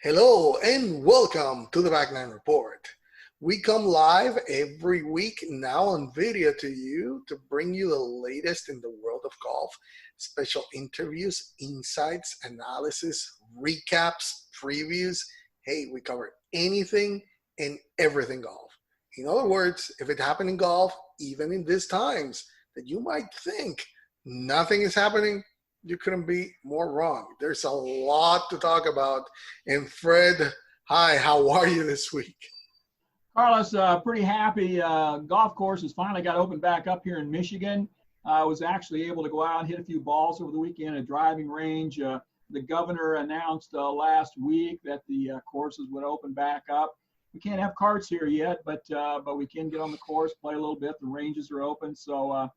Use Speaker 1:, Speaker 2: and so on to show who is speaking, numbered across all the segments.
Speaker 1: Hello and welcome to the Back Nine Report. We come live every week now on video to you to bring you the latest in the world of golf, special interviews, insights, analysis, recaps, previews. Hey, we cover anything and everything golf. In other words, if it happened in golf, even in these times that you might think nothing is happening, you couldn't be more wrong. There's a lot to talk about. And Fred, hi, how are you this week?
Speaker 2: Carlos, pretty happy. Golf courses finally got opened back up here in Michigan. I was actually able to go out and hit a few balls over the weekend at driving range. The governor announced last week that the courses would open back up. We can't have carts here yet, but we can get on the course, play a little bit. The ranges are open. So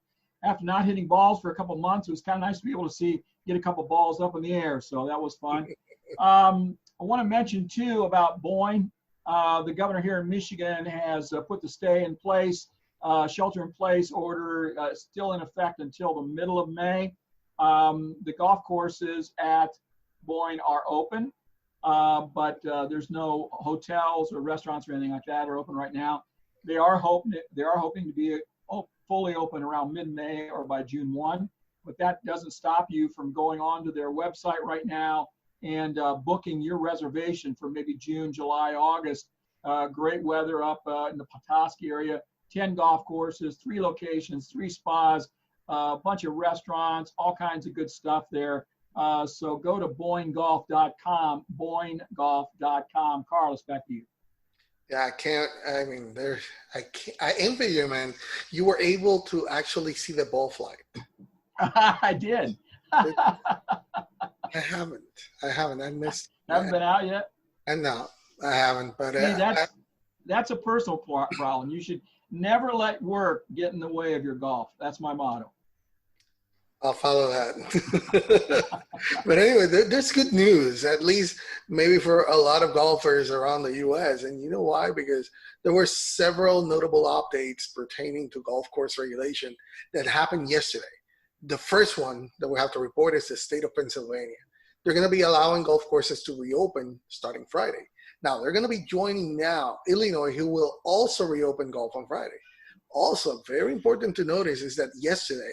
Speaker 2: after not hitting balls for a couple months, it was kind of nice to be able to get a couple balls up in the air. So that was fun. I want to mention too about Boyne. The governor here in Michigan has put the stay in place, shelter in place order still in effect until the middle of May. The golf courses at Boyne are open, but there's no hotels or restaurants or anything like that are open right now. They are hoping to be fully open around mid-May or by June 1, but that doesn't stop you from going on to their website right now and booking your reservation for maybe June, July, August. Great weather up in the Petoskey area, 10 golf courses, 3 locations, 3 spas, a bunch of restaurants, all kinds of good stuff there. So go to boynegolf.com, boynegolf.com. Carlos, back to you.
Speaker 1: Yeah, I envy you, man. You were able to actually see the ball flight.
Speaker 2: I did.
Speaker 1: I haven't. I missed.
Speaker 2: Haven't been out yet?
Speaker 1: And no, I haven't. But
Speaker 2: that's a personal problem. You should never let work get in the way of your golf. That's my motto.
Speaker 1: I'll follow that. But anyway, there's good news, at least maybe for a lot of golfers around the U.S. And you know why? Because there were several notable updates pertaining to golf course regulation that happened yesterday. The first one that we have to report is the state of Pennsylvania. They're going to be allowing golf courses to reopen starting Friday. Now, they're going to be joining now Illinois, who will also reopen golf on Friday. Also, very important to notice is that yesterday,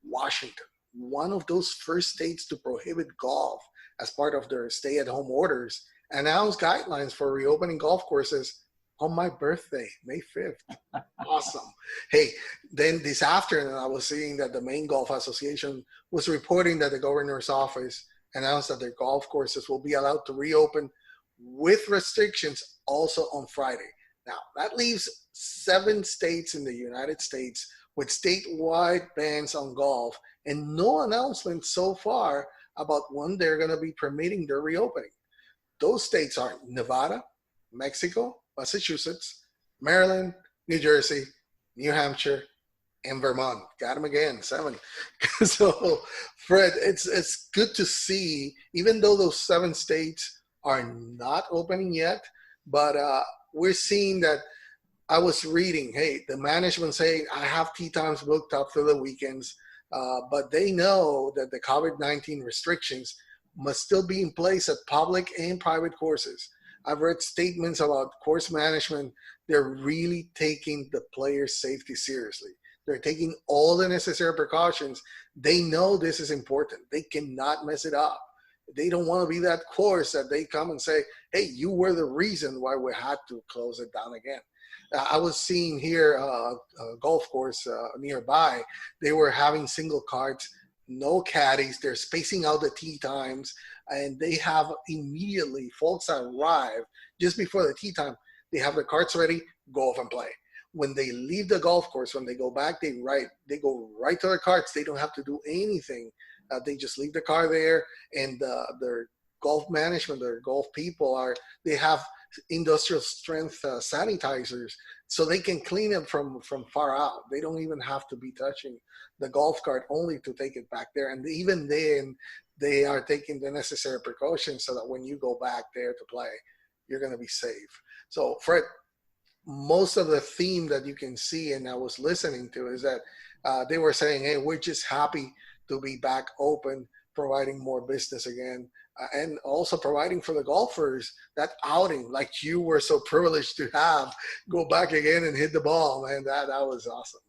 Speaker 1: Washington, one of those first states to prohibit golf as part of their stay-at-home orders, announced guidelines for reopening golf courses on my birthday, May 5th. Awesome. Hey, then this afternoon, I was seeing that the Maine Golf Association was reporting that the governor's office announced that their golf courses will be allowed to reopen with restrictions also on Friday. Now, that leaves 7 states in the United States with statewide bans on golf and no announcement so far about when they're going to be permitting their reopening. Those states are Nevada, Mexico, Massachusetts, Maryland, New Jersey, New Hampshire, and Vermont. Got them again, 7. So, Fred, it's good to see, even though those 7 states are not opening yet, but we're seeing that. I was reading, hey, the management saying, I have tee times booked up for the weekends, but they know that the COVID-19 restrictions must still be in place at public and private courses. I've read statements about course management. They're really taking the players' safety seriously. They're taking all the necessary precautions. They know this is important. They cannot mess it up. They don't want to be that course that they come and say, hey, you were the reason why we had to close it down again. I was seeing here a golf course nearby. They were having single carts, no caddies. They're spacing out the tee times, and they have immediately, folks arrive just before the tee time. They have the carts ready, go off and play. When they leave the golf course, when they go back, they go right to their carts. They don't have to do anything. They just leave the car there, and their golf management, their golf people they have industrial strength sanitizers so they can clean it from far out. They don't even have to be touching the golf cart only to take it back there. And even then, they are taking the necessary precautions so that when you go back there to play, you're going to be safe. So, Fred, most of the theme that you can see, and I was listening to, is that they were saying, hey, we're just happy to be back open, providing more business again. and also providing for the golfers that outing, like you were so privileged to have, go back again and hit the ball, man. That was awesome.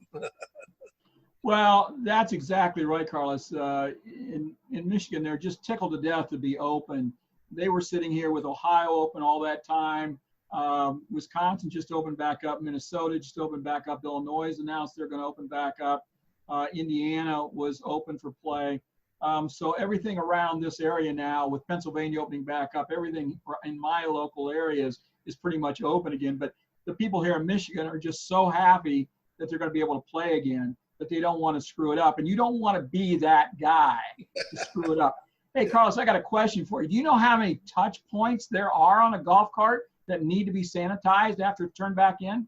Speaker 2: Well, that's exactly right, Carlos. In Michigan, they're just tickled to death to be open. They were sitting here with Ohio open all that time. Wisconsin just opened back up. Minnesota just opened back up. Illinois announced they're going to open back up. Indiana was open for play. So everything around this area now, with Pennsylvania opening back up, everything in my local areas is pretty much open again. But the people here in Michigan are just so happy that they're going to be able to play again, that they don't want to screw it up. And you don't want to be that guy to screw it up. Hey, Carlos, I got a question for you. Do you know how many touch points there are on a golf cart that need to be sanitized after it's turned back in?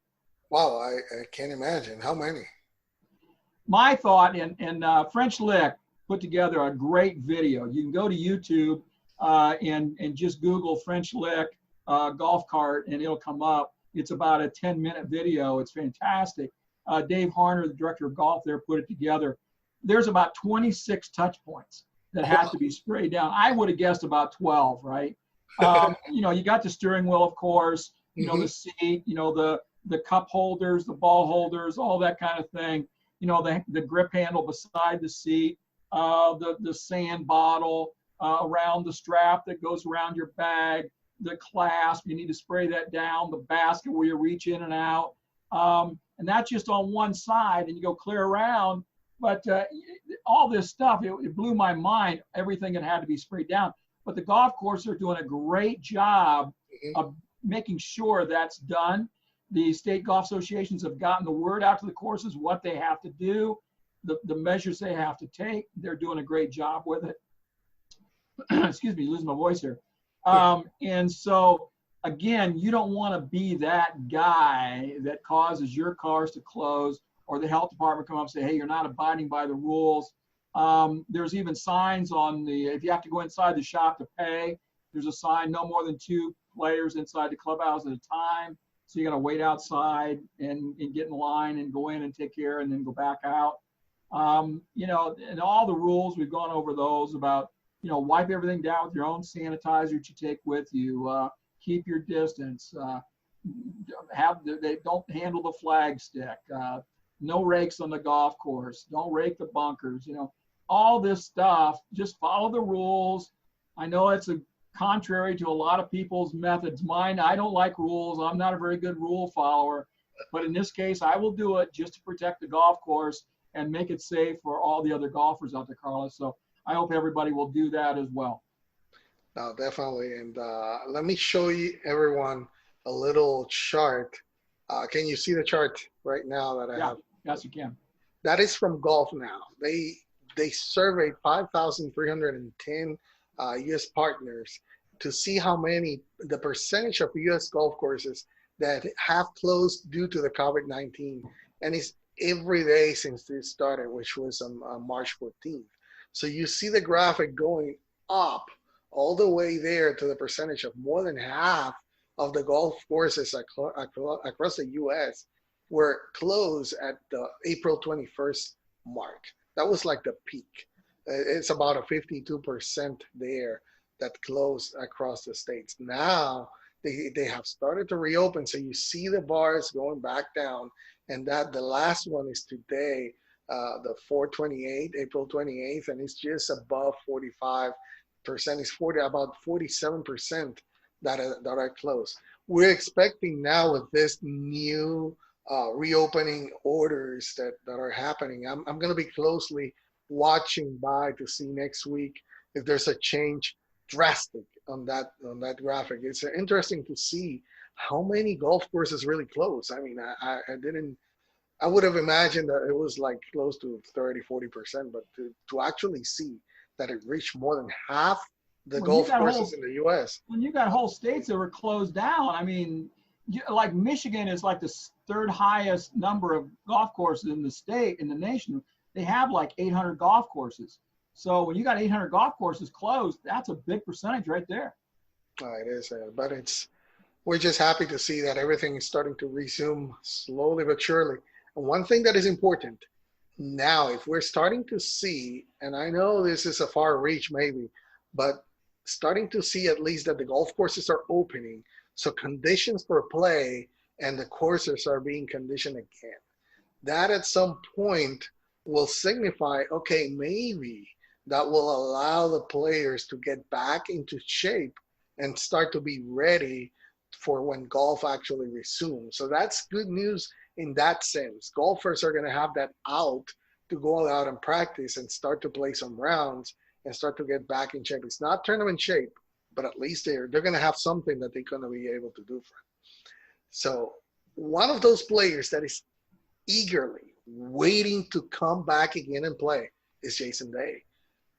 Speaker 1: Wow, I can't imagine. How many?
Speaker 2: My thought, and French Lick put together a great video. You can go to YouTube and just Google French Lick golf cart, and it'll come up. It's about a 10-minute video. It's fantastic. Dave Harner, the director of golf there, put it together. There's about 26 touch points that have to be sprayed down. I would have guessed about 12, right? You got the steering wheel, of course, the seat, the cup holders, the ball holders, all that kind of thing. The grip handle beside the seat, the sand bottle around the strap that goes around your bag, the clasp, you need to spray that down, the basket where you reach in and out. And that's just on one side, and you go clear around. But all this stuff, it blew my mind, everything that had to be sprayed down. But the golf courses are doing a great job of making sure that's done. The state golf associations have gotten the word out to the courses, what they have to do, the measures they have to take. They're doing a great job with it. Excuse me, losing my voice here. And so, again, you don't want to be that guy that causes your cars to close, or the health department come up and say, hey, you're not abiding by the rules. There's even signs on if you have to go inside the shop to pay, there's a sign, no more than 2 players inside the clubhouse at a time. So you got to wait outside and get in line and go in and take care and then go back out. And all the rules, we've gone over those about, wipe everything down with your own sanitizer that you take with you. Keep your distance. They don't handle the flag stick. No rakes on the golf course. Don't rake the bunkers. All this stuff. Just follow the rules. I know it's contrary to a lot of people's methods. Mine, I don't like rules. I'm not a very good rule follower. But in this case, I will do it just to protect the golf course and make it safe for all the other golfers out there, Carlos. So I hope everybody will do that as well.
Speaker 1: No, definitely. And let me show you everyone a little chart. Can you see the chart right now that I have?
Speaker 2: Yes, you can.
Speaker 1: That is from Golf Now. They surveyed 5,310 U.S. partners to see the percentage of U.S. golf courses that have closed due to the COVID-19. And it's every day since this started, which was on March 14th. So you see the graphic going up all the way there to the percentage of more than half of the golf courses across the U.S. were closed at the April 21st mark. That was like the peak. It's about a 52% there that closed across the states. Now they have started to reopen. So you see the bars going back down, and that the last one is today, the 4/28, April 28th, and it's just above 45%. It's about 47% that are closed. We're expecting now with this new reopening orders that are happening. I'm going to be closely watching to see next week if there's a change drastic on that graphic. It's interesting to see how many golf courses really close. I mean, I would have imagined that it was like close to 30-40%, but to actually see that it reached more than half the golf courses in the U.S.
Speaker 2: When you got whole states that were closed down, I mean, like Michigan is like the third highest number of golf courses in the nation. They have like 800 golf courses. So when you got 800 golf courses closed, that's a big percentage right there.
Speaker 1: It is, but we're just happy to see that everything is starting to resume slowly but surely. And one thing that is important now, if we're starting to see, and I know this is a far reach maybe, but starting to see at least that the golf courses are opening. So conditions for play and the courses are being conditioned again. That at some point will signify, okay, maybe that will allow the players to get back into shape and start to be ready for when golf actually resumes. So that's good news in that sense. Golfers are going to have that out to go out and practice and start to play some rounds and start to get back in shape. It's not tournament shape, but at least they're going to have something that they're going to be able to do for it. So one of those players that is eagerly waiting to come back again and play is Jason Day.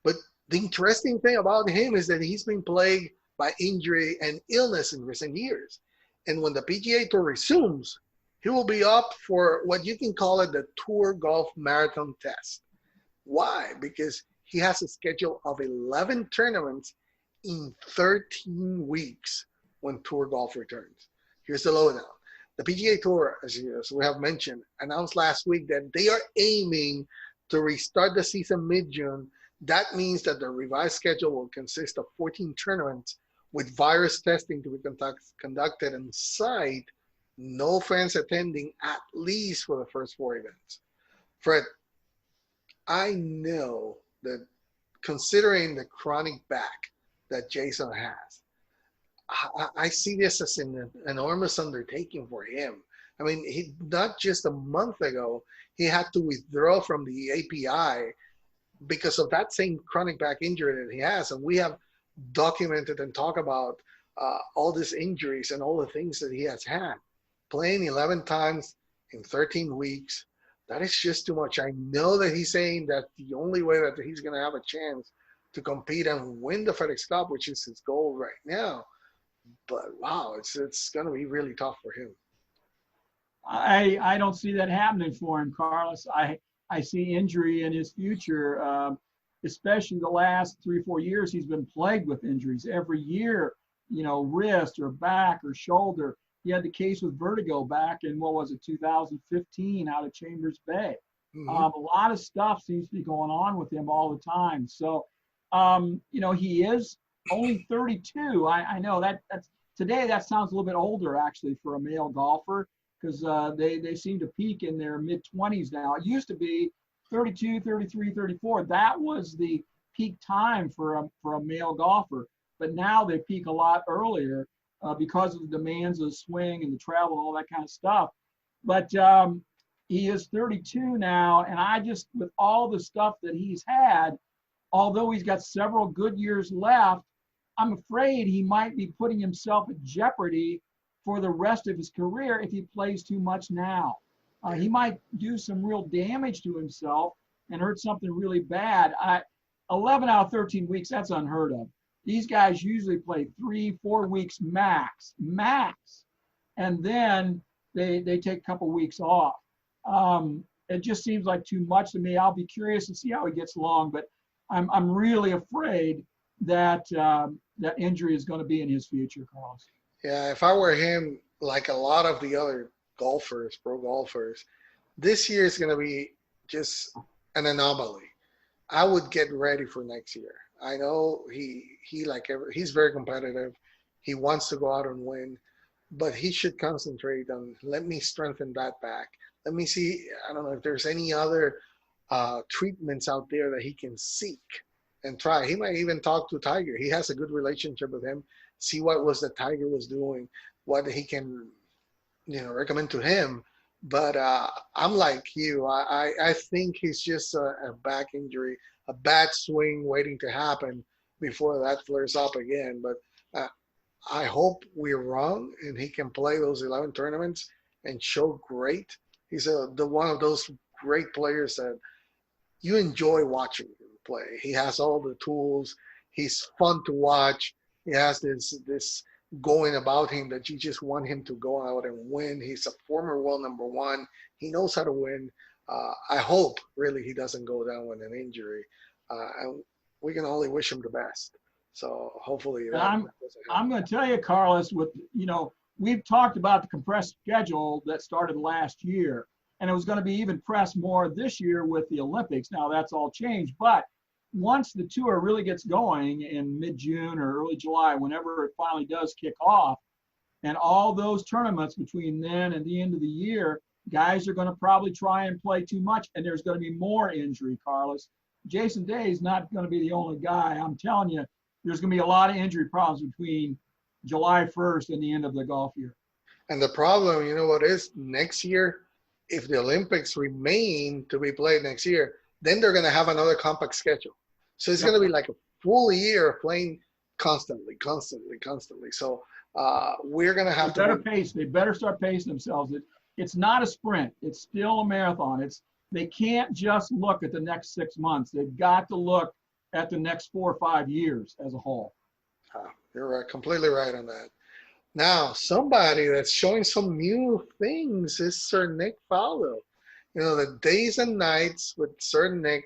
Speaker 1: But the interesting thing about him is that he's been plagued by injury and illness in recent years. And when the PGA Tour resumes, he will be up for what you can call it the Tour Golf Marathon Test. Why? Because he has a schedule of 11 tournaments in 13 weeks when Tour Golf returns. Here's the lowdown. The PGA Tour, as we have mentioned, announced last week that they are aiming to restart the season mid-June. That means that the revised schedule will consist of 14 tournaments with virus testing to be conducted on site, no fans attending at least for the first 4 events. Fred, I know that considering the chronic back that Jason has, I see this as an enormous undertaking for him. I mean, he not just a month ago, he had to withdraw from the API because of that same chronic back injury that he has. And we have documented and talked about all these injuries and all the things that he has had. Playing 11 times in 13 weeks, that is just too much. I know that he's saying that the only way that he's going to have a chance to compete and win the FedEx Cup, which is his goal right now. But wow, it's going to be really tough for him.
Speaker 2: I don't see that happening for him, Carlos. I see injury in his future, especially the last 3 or 4 years. He's been plagued with injuries every year, wrist or back or shoulder. He had the case with vertigo back in, 2015 out of Chambers Bay. Mm-hmm. A lot of stuff seems to be going on with him all the time. So, he is only 32. I know that's today that sounds a little bit older actually for a male golfer because they seem to peak in their mid-20s now. It used to be 32, 33, 34. That was the peak time for a male golfer. But now they peak a lot earlier because of the demands of the swing and the travel and all that kind of stuff. But he is 32 now, and I just, with all the stuff that he's had, although he's got several good years left, I'm afraid he might be putting himself at jeopardy for the rest of his career if he plays too much now. He might do some real damage to himself and hurt something really bad. 11 out of 13 weeks, that's unheard of. These guys usually play 3-4 weeks max, and then they take a couple weeks off. It just seems like too much to me. I'll be curious to see how he gets along, but I'm really afraid that that injury is going to be in his future, Carlos.
Speaker 1: Yeah, if I were him, like a lot of the other golfers, pro golfers, this year is going to be just an anomaly. I would get ready for next year. I know he's very competitive. He wants to go out and win, but he should concentrate on, let me strengthen that back. Let me see, I don't know if there's any other treatments out there that he can seek and try. He might even talk to Tiger. He has a good relationship with him. See what was that Tiger was doing, what he can, recommend to him. But I'm like you. I think he's just a back injury, a bad swing waiting to happen before that flares up again. But I hope we're wrong and he can play those 11 tournaments and show great. He's the one of those great players that you enjoy watching him play. He has all the tools. He's fun to watch. He has this going about him that you just want him to go out and win. He's a former world number one. He knows how to win. I hope really he doesn't go down with an injury. And we can only wish him the best. So hopefully
Speaker 2: I'm going to tell you, Carlos, we've talked about the compressed schedule that started last year, and it was going to be even pressed more this year with the Olympics. Now that's all changed, but once the tour really gets going in mid-June or early July, whenever it finally does kick off, and all those tournaments between then and the end of the year, guys are going to probably try and play too much, and there's going to be more injury, Carlos. Jason Day is not going to be the only guy. I'm telling you, there's going to be a lot of injury problems between July 1st and the end of the golf year.
Speaker 1: And the problem, you know what is, next year, if the Olympics remain to be played next year, then they're going to have another compact schedule. So it's going to be like a full year of playing constantly. So we're going to have
Speaker 2: to pace. They better start pacing themselves. It's not a sprint. It's still a marathon. They can't just look at the next 6 months. They've got to look at the next 4 or 5 years as a whole.
Speaker 1: You're right, completely right on that. Now, somebody that's showing some new things is Sir Nick Faldo. You know, the Days and Nights with Sir Nick,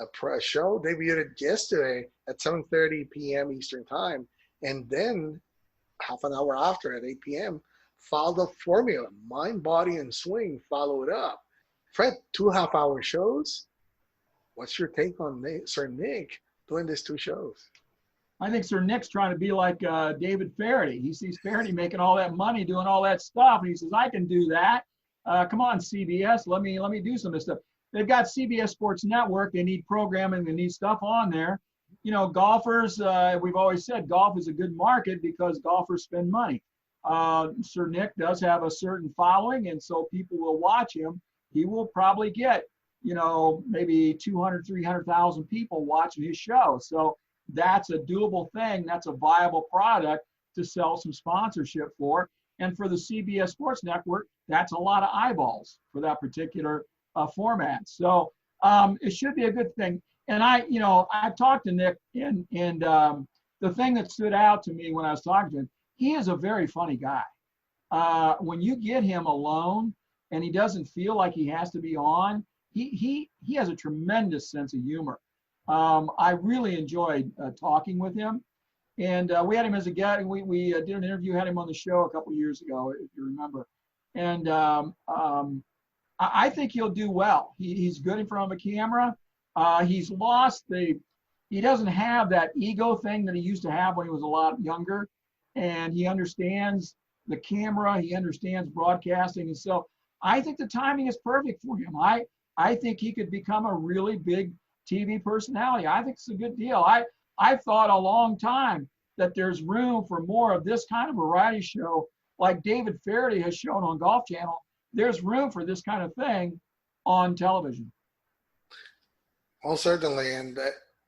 Speaker 1: a show debuted yesterday at 7:30 p.m. Eastern Time. And then half an hour after at 8 p.m., Faldo Formula, Mind, Body, and Swing followed up. Fred, 2 half-hour shows. What's your take on Sir Nick doing these 2 shows?
Speaker 2: I think Sir Nick's trying to be like David Faraday. He sees Faraday making all that money, doing all that stuff, and he says, I can do that. Come on, CBS, let me do some of this stuff. They've got CBS Sports Network. They need programming. They need stuff on there. You know, golfers, we've always said golf is a good market because golfers spend money. Sir Nick does have a certain following, and so people will watch him. He will probably get, you know, maybe 200, 300,000 people watching his show. So that's a doable thing. That's a viable product to sell some sponsorship for. And for the CBS Sports Network, that's a lot of eyeballs for that particular format. So it should be a good thing. And I talked to Nick, and the thing that stood out to me when I was talking to him, he is a very funny guy. When you get him alone and he doesn't feel like he has to be on, he has a tremendous sense of humor. I really enjoyed talking with him, and we had him as a guest. We did an interview, had him on the show a couple years ago, if you remember. And I think he'll do well. He's good in front of a camera. He's lost he doesn't have that ego thing that he used to have when he was a lot younger, and he understands the camera. He understands broadcasting, and so I think the timing is perfect for him. I think he could become a really big TV personality. I think it's a good deal. I've thought a long time that there's room for more of this kind of variety show like David Faraday has shown on Golf Channel. There's room for this kind of thing on television.
Speaker 1: Well, certainly. And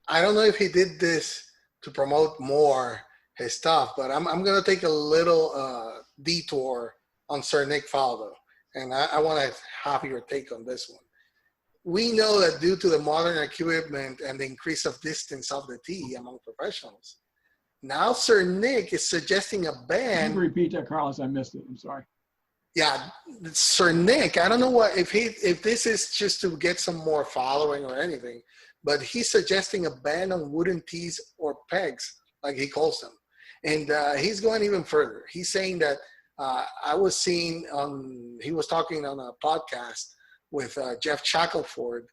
Speaker 1: I don't know if he did this to promote more his stuff, but I'm going to take a little detour on Sir Nick Faldo. And I want to have your take on this one. We know that due to the modern equipment and the increase of distance of the tee among professionals, now Sir Nick is suggesting a ban.
Speaker 2: Can you repeat that, Carlos? I missed it. I'm sorry.
Speaker 1: Yeah, Sir Nick, I don't know if this is just to get some more following or anything, but he's suggesting a ban on wooden tees or pegs, like he calls them. And he's going even further. He's saying that I was seeing he was talking on a podcast with Jeff Shackelford,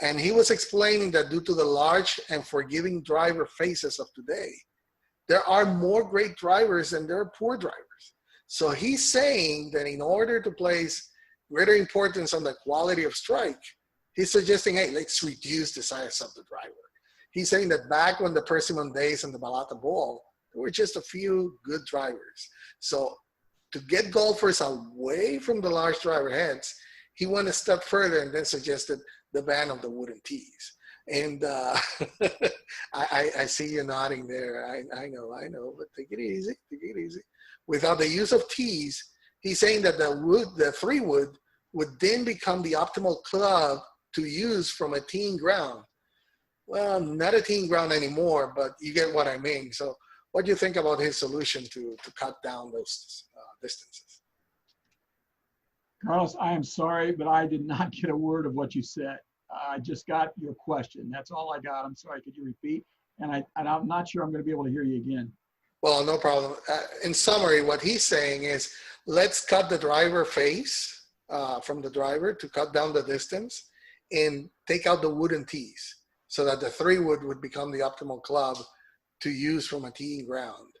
Speaker 1: and he was explaining that due to the large and forgiving driver faces of today, there are more great drivers than there are poor drivers. So he's saying that in order to place greater importance on the quality of strike, he's suggesting, hey, let's reduce the size of the driver. He's saying that back when the Persimmon days and the Balata Ball, there were just a few good drivers. So to get golfers away from the large driver heads, he went a step further and then suggested the ban of the wooden tees. And I see you nodding there. I know, but take it easy. Without the use of tees, he's saying that the 3-wood would then become the optimal club to use from a teeing ground. Well, not a teeing ground anymore, but you get what I mean. So what do you think about his solution to cut down those distances?
Speaker 2: Carlos, I am sorry, but I did not get a word of what you said. I just got your question. That's all I got. I'm sorry. Could you repeat? And I'm not sure I'm going to be able to hear you again.
Speaker 1: Well, no problem. In summary, what he's saying is let's cut the driver face from the driver to cut down the distance and take out the wooden tees. so that the 3-wood would become the optimal club to use from a teeing ground.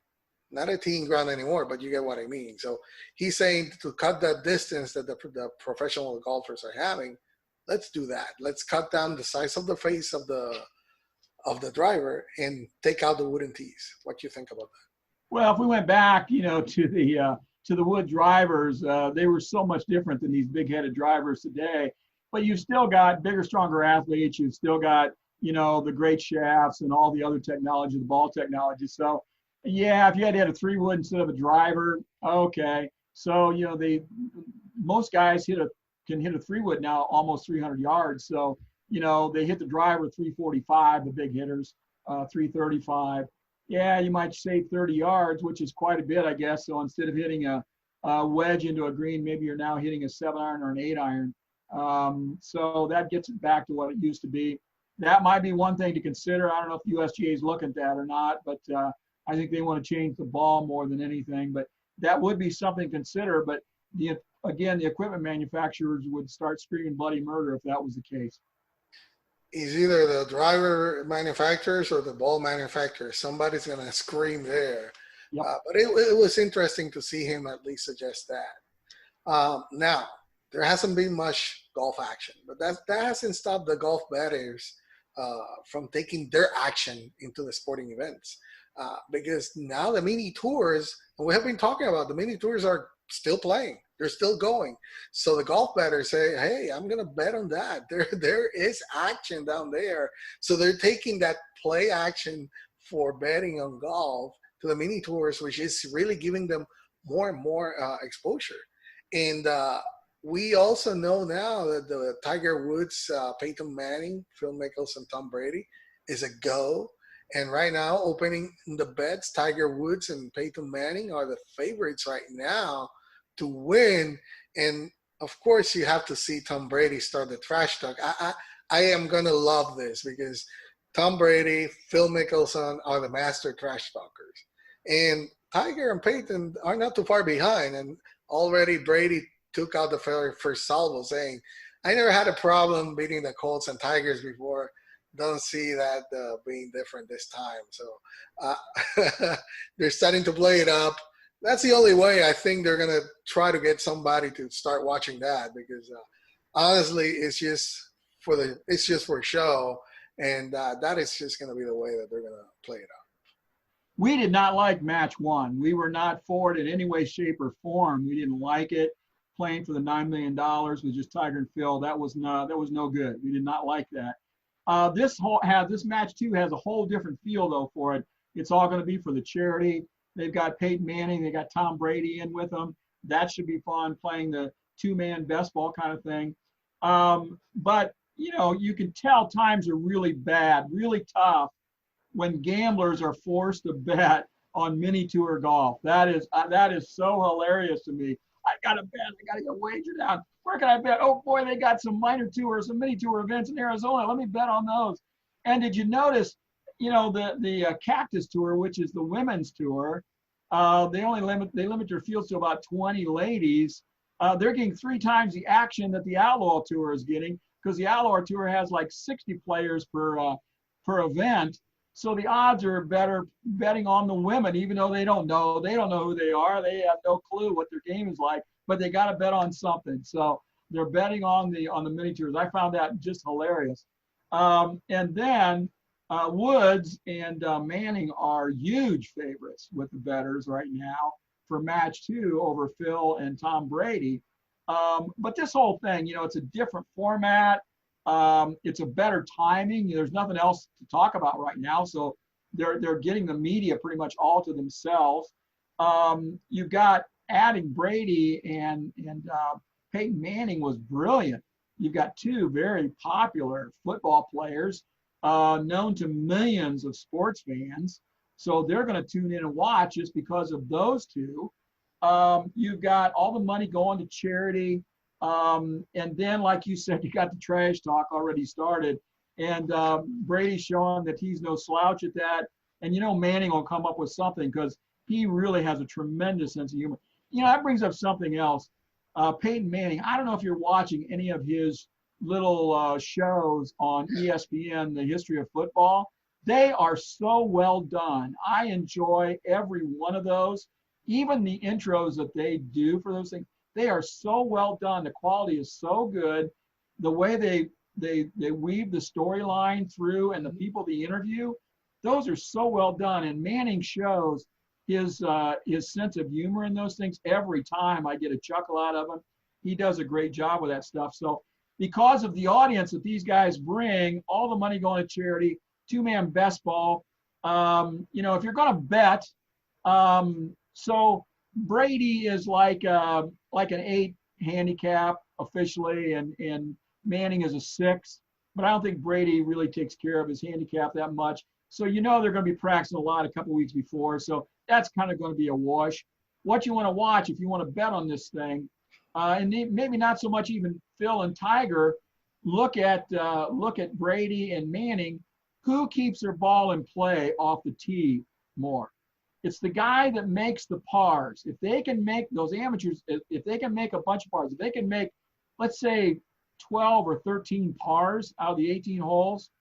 Speaker 1: Not a teeing ground anymore, but you get what I mean. So he's saying to cut that distance that the professional golfers are having, let's do that. Let's cut down the size of the face of the driver and take out the wooden tees. What do you think about that?
Speaker 2: Well, if we went back, to the wood drivers, they were so much different than these big-headed drivers today. But you've still got bigger, stronger athletes. You've still got, the great shafts and all the other technology, the ball technology. So, yeah, if you had to hit a 3-wood instead of a driver, okay. So, most guys can hit a 3-wood now almost 300 yards. So, they hit the driver 345, the big hitters, 335. Yeah, you might save 30 yards, which is quite a bit, I guess. So instead of hitting a wedge into a green, maybe you're now hitting a 7-iron or an 8-iron. So that gets it back to what it used to be. That might be one thing to consider. I don't know if USGA is looking at that or not, but I think they want to change the ball more than anything. But that would be something to consider. But the equipment manufacturers would start screaming bloody murder if that was the case.
Speaker 1: Is either the driver manufacturers or the ball manufacturers. Somebody's going to scream there.
Speaker 2: Yep.
Speaker 1: But it was interesting to see him at least suggest that. Now, there hasn't been much golf action, but that hasn't stopped the golf bettors from taking their action into the sporting events. Because now the mini tours, and we have been talking about, the mini tours are still playing. They're still going. So the golf bettors say, hey, I'm going to bet on that. There is action down there. So they're taking that play action for betting on golf to the mini tours, which is really giving them more and more exposure. And we also know now that the Tiger Woods, Peyton Manning, Phil Mickelson, Tom Brady is a go. And right now, opening the bets, Tiger Woods and Peyton Manning are the favorites right now to win. And of course, you have to see Tom Brady start the trash talk. I am going to love this because Tom Brady, Phil Mickelson are the master trash talkers. And Tiger and Peyton are not too far behind. And already Brady took out the very first salvo saying, I never had a problem beating the Colts and Tigers before. Don't see that being different this time. So they're starting to play it up. That's the only way I think they're going to try to get somebody to start watching that because honestly, it's just for show. And that is just going to be the way that they're going to play it out.
Speaker 2: We did not like match one. We were not for it in any way, shape, or form. We didn't like it. Playing for the $9 million with just Tiger and Phil, that was no good. We did not like that. This match two has a whole different feel though for it. It's all going to be for the charity. They've got Peyton Manning, they got Tom Brady in with them. That should be fun, playing the two-man best ball kind of thing. But you can tell times are really bad, really tough when gamblers are forced to bet on mini tour golf. That is so hilarious to me. I got to bet. I got to get wagered down. Where can I bet? Oh, boy, they got some minor tours, some mini tour events in Arizona. Let me bet on those. And did you notice, the Cactus Tour, which is the women's tour, they limit their fields to about 20 ladies. They're getting 3 times the action that the Outlaw Tour is getting because the Outlaw Tour has like 60 players per event. So the odds are better betting on the women, even though they don't know who they are. They have no clue what their game is like, but they got to bet on something. So they're betting on the mini tours. I found that just hilarious. And then Woods and Manning are huge favorites with the bettors right now for match 2 over Phil and Tom Brady. But this whole thing, it's a different format. It's a better timing. There's nothing else to talk about right now. So they're getting the media pretty much all to themselves. You've got adding Brady and Peyton Manning was brilliant. You've got 2 very popular football players known to millions of sports fans. So they're going to tune in and watch just because of those 2. You've got all the money going to charity. And then, like you said, you got the trash talk already started. And Brady's showing that he's no slouch at that. And, Manning will come up with something because he really has a tremendous sense of humor. That brings up something else. Peyton Manning, I don't know if you're watching any of his little shows on ESPN, the history of football. They are so well done. I enjoy every one of those. Even the intros that they do for those things, they are so well done. The quality is so good. The way they weave the storyline through and the people they interview, those are so well done. And Manning shows his sense of humor in those things every time. I get a chuckle out of him. He does a great job with that stuff. So because of the audience that these guys bring, all the money going to charity, two-man best ball. You know, if you're going to bet, so Brady is like an 8 handicap officially, and Manning is a 6. But I don't think Brady really takes care of his handicap that much. So you know they're going to be practicing a lot a couple weeks before. So that's kind of going to be a wash. What you want to watch if you want to bet on this thing, and maybe not so much even Phil and Tiger, look at Brady and Manning. Who keeps their ball in play off the tee more? It's the guy that makes the pars. If they can make those amateurs, if they can make a bunch of pars, if they can make, let's say, 12 or 13 pars out of the 18 holes,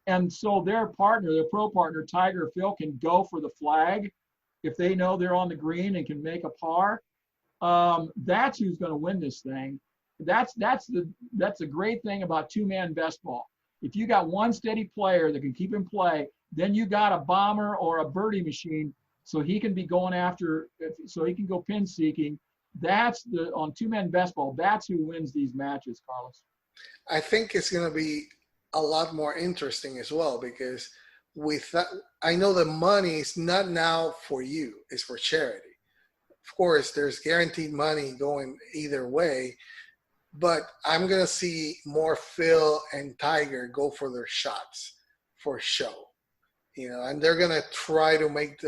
Speaker 2: and so their partner, their pro partner, Tiger or Phil, can go for the flag if they know they're on the green and can make a par. That's who's going to win this thing. That's the great thing about two-man best ball. If you got one steady player that can keep in play, then you got a bomber or a birdie machine, so he can be going after, so he can go pin seeking. That's on two-man best ball. That's who wins these matches, Carlos.
Speaker 1: I think it's going to be a lot more interesting as well, because I know the money is not now for you, it's for charity. Of course, there's guaranteed money going either way, but I'm going to see more Phil and Tiger go for their shots for show, you know, and they're going to try to make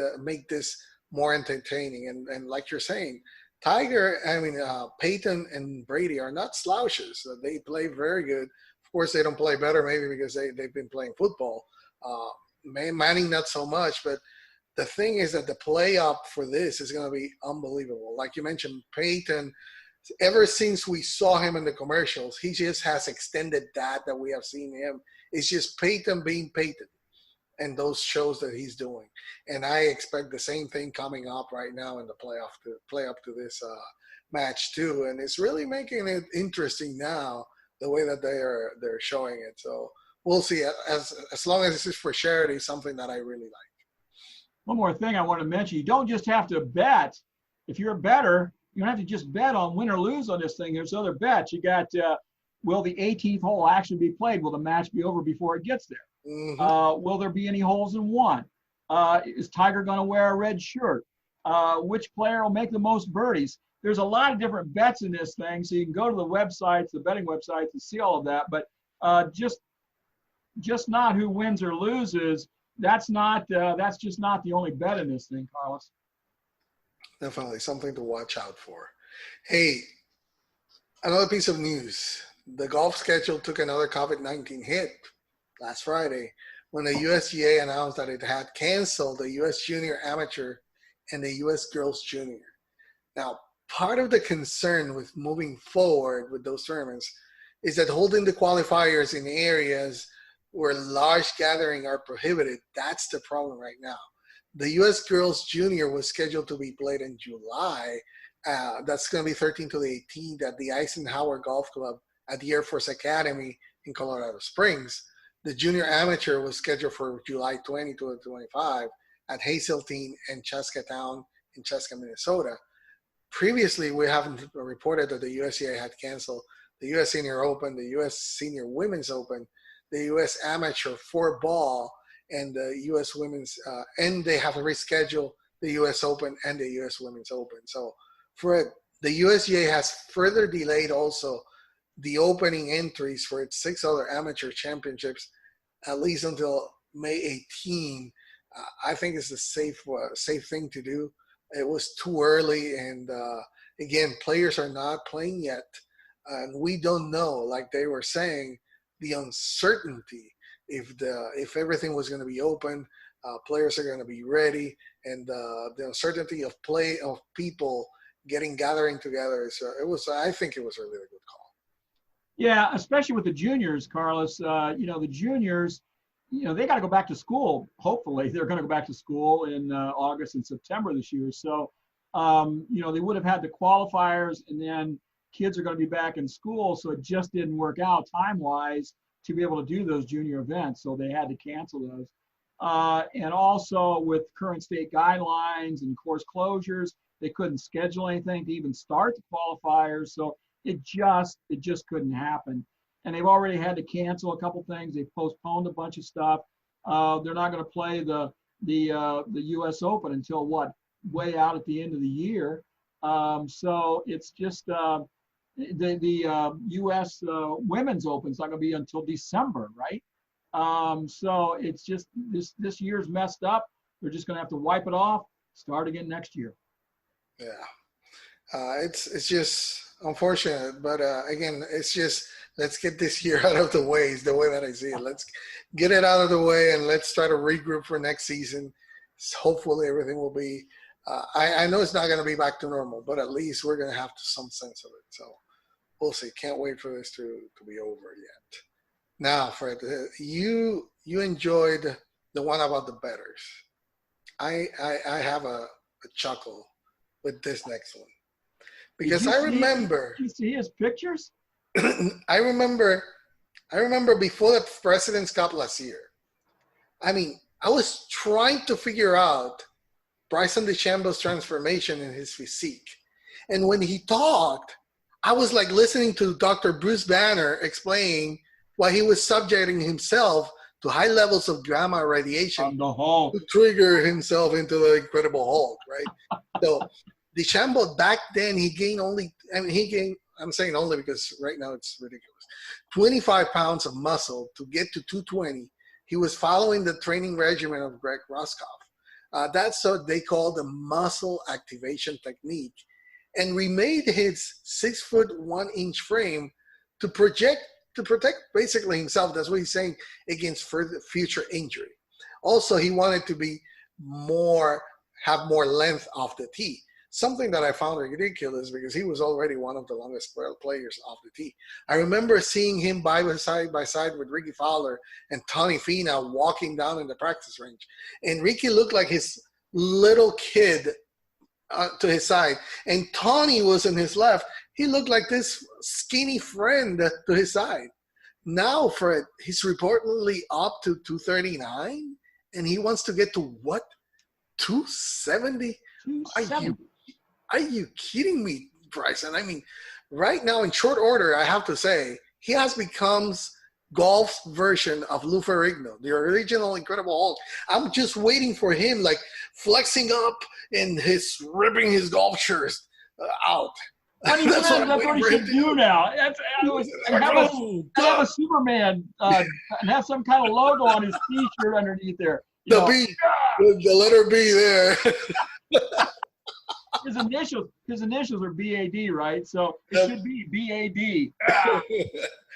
Speaker 1: this more entertaining. And like you're saying, Peyton and Brady are not slouches. They play very good. Of course, they don't play better maybe because they've been playing football. Manning, not so much, but the thing is that the play up for this is going to be unbelievable. Like you mentioned, Peyton, ever since we saw him in the commercials, he just has extended that we have seen him. It's just Peyton being Peyton and those shows that he's doing. And I expect the same thing coming up right now in the playoff to play up to this match too. And it's really making it interesting now, the way that they're showing it. So we'll see. As long as this is for charity, something that I really like.
Speaker 2: One more thing I want to mention. You don't just have to bet. If you're a bettor, you don't have to just bet on win or lose on this thing. There's other bets. You got, will the 18th hole actually be played? Will the match be over before it gets there? Mm-hmm. Will there be any holes in one? Is Tiger going to wear a red shirt? Which player will make the most birdies? There's a lot of different bets in this thing, so you can go to the websites, the betting websites, and see all of that. But just not who wins or loses. That's just not the only bet in this thing, Carlos.
Speaker 1: Definitely something to watch out for. Hey, another piece of news. The golf schedule took another COVID-19 hit last Friday when the USGA announced that it had canceled the U.S. Junior Amateur and the U.S. Girls Junior. Now, part of the concern with moving forward with those tournaments is that holding the qualifiers in areas where large gatherings are prohibited, that's the problem right now. The U.S. Girls Junior was scheduled to be played in July. That's going to be 13th to the 18th at the Eisenhower Golf Club at the Air Force Academy in Colorado Springs. The Junior Amateur was scheduled for July 20 to 25 at Hazeltine and Chestertown in Cheska, Minnesota. Previously, we haven't reported that the USGA had canceled the U.S. Senior Open, the U.S. Senior Women's Open, the U.S. Amateur 4-ball, and the U.S. Women's, and they have rescheduled the U.S. Open and the U.S. Women's Open. So the USGA has further delayed also the opening entries for its 6 other amateur championships, at least until May 18. I think it's a safe thing to do. It was too early, and again, players are not playing yet, and we don't know, like they were saying, the uncertainty if everything was going to be open, players are going to be ready, and the uncertainty of people gathering together. I think it was a really good call.
Speaker 2: Yeah, especially with the juniors, Carlos. The juniors, they got to go back to school. Hopefully, they're going to go back to school in August and September this year. So, they would have had the qualifiers, and then kids are going to be back in school. So it just didn't work out time-wise to be able to do those junior events. So they had to cancel those. And also with current state guidelines and course closures, they couldn't schedule anything to even start the qualifiers. So it just couldn't happen. And they've already had to cancel a couple things. They've postponed a bunch of stuff. They're not going to play the U.S. Open until way out at the end of the year. So it's just the U.S. Women's Open is not going to be until December, right? So it's just this year's messed up. They're just going to have to wipe it off, start again next year.
Speaker 1: Yeah, it's just unfortunate, but again, it's just let's get this year out of the way. Is the way that I see it. Let's get it out of the way and let's try to regroup for next season. Hopefully, everything will be. I know it's not going to be back to normal, but at least we're going to have some sense of it. So we'll see. Can't wait for this to be over yet. Now, Fred, you enjoyed the one about the bettors. I have a chuckle with this next one because I remember.
Speaker 2: Did you see his pictures?
Speaker 1: I remember before the President's Cup last year. I mean, I was trying to figure out Bryson DeChambeau's transformation in his physique, and when he talked, I was like listening to Dr. Bruce Banner explain why he was subjecting himself to high levels of gamma radiation to trigger himself into the Incredible Hulk, right? So DeChambeau back then, I'm saying only because right now it's ridiculous, 25 pounds of muscle to get to 220. He was following the training regimen of Greg Roscoff. That's what they call the muscle activation technique. And we made his 6'1" frame to protect basically himself. That's what he's saying, against future injury. Also, he wanted to be have more length off the tee. Something that I found ridiculous because he was already one of the longest players off the tee. I remember seeing him side by side with Ricky Fowler and Tony Finau walking down in the practice range. And Ricky looked like his little kid to his side. And Tony was on his left. He looked like this skinny friend to his side. Now, Fred, he's reportedly up to 239, and he wants to get to what? 270?
Speaker 2: 270.
Speaker 1: Are you kidding me, Bryson? I mean, right now in short order, I have to say, he has become golf's version of Lou Ferrigno, the original Incredible Hulk. I'm just waiting for him, like, flexing up and ripping his golf shirts out.
Speaker 2: That's what he should do now. Have a Superman and have some kind of logo on his T-shirt underneath there.
Speaker 1: The letter B there.
Speaker 2: His initials are BAD, right? So it should be BAD.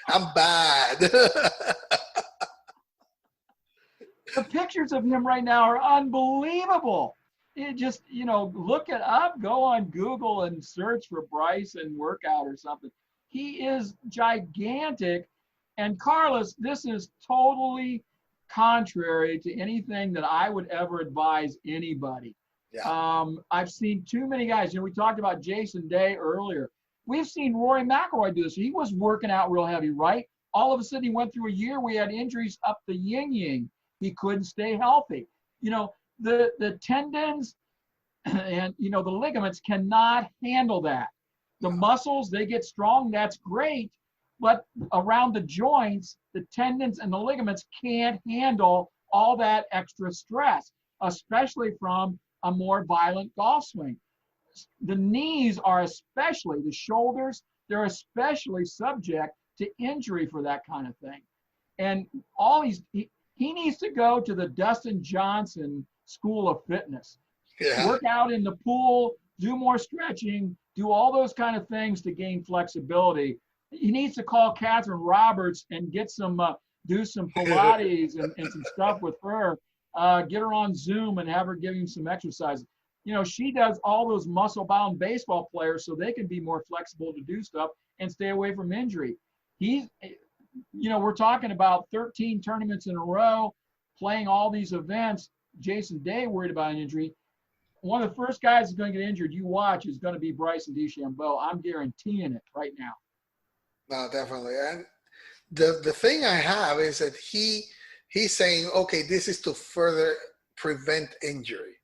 Speaker 1: I'm bad.
Speaker 2: The pictures of him right now are unbelievable. It just, look it up, go on Google and search for Bryson workout or something. He is gigantic. And Carlos, this is totally contrary to anything that I would ever advise anybody. Yeah. I've seen too many guys. We talked about Jason Day earlier. We've seen Rory McIlroy do this. He was working out real heavy, right? All of a sudden, he went through a year where he had injuries up the yin-yang. He couldn't stay healthy. The tendons and, the ligaments cannot handle that. The muscles, they get strong. That's great. But around the joints, the tendons and the ligaments can't handle all that extra stress, especially from a more violent golf swing. The knees are especially, the shoulders, they're especially subject to injury for that kind of thing. And he needs to go to the Dustin Johnson School of Fitness. Yeah. Work out in the pool, do more stretching, do all those kind of things to gain flexibility. He needs to call Catherine Roberts and get do some Pilates and some stuff with her. Get her on Zoom and have her give him some exercises. She does all those muscle-bound baseball players so they can be more flexible to do stuff and stay away from injury. he's, we're talking about 13 tournaments in a row, playing all these events. Jason Day worried about an injury. One of the first guys that's going to get injured, you watch, is going to be Bryson DeChambeau. I'm guaranteeing it right now.
Speaker 1: No, definitely. And the thing I have is that he's saying, okay, this is to further prevent injury.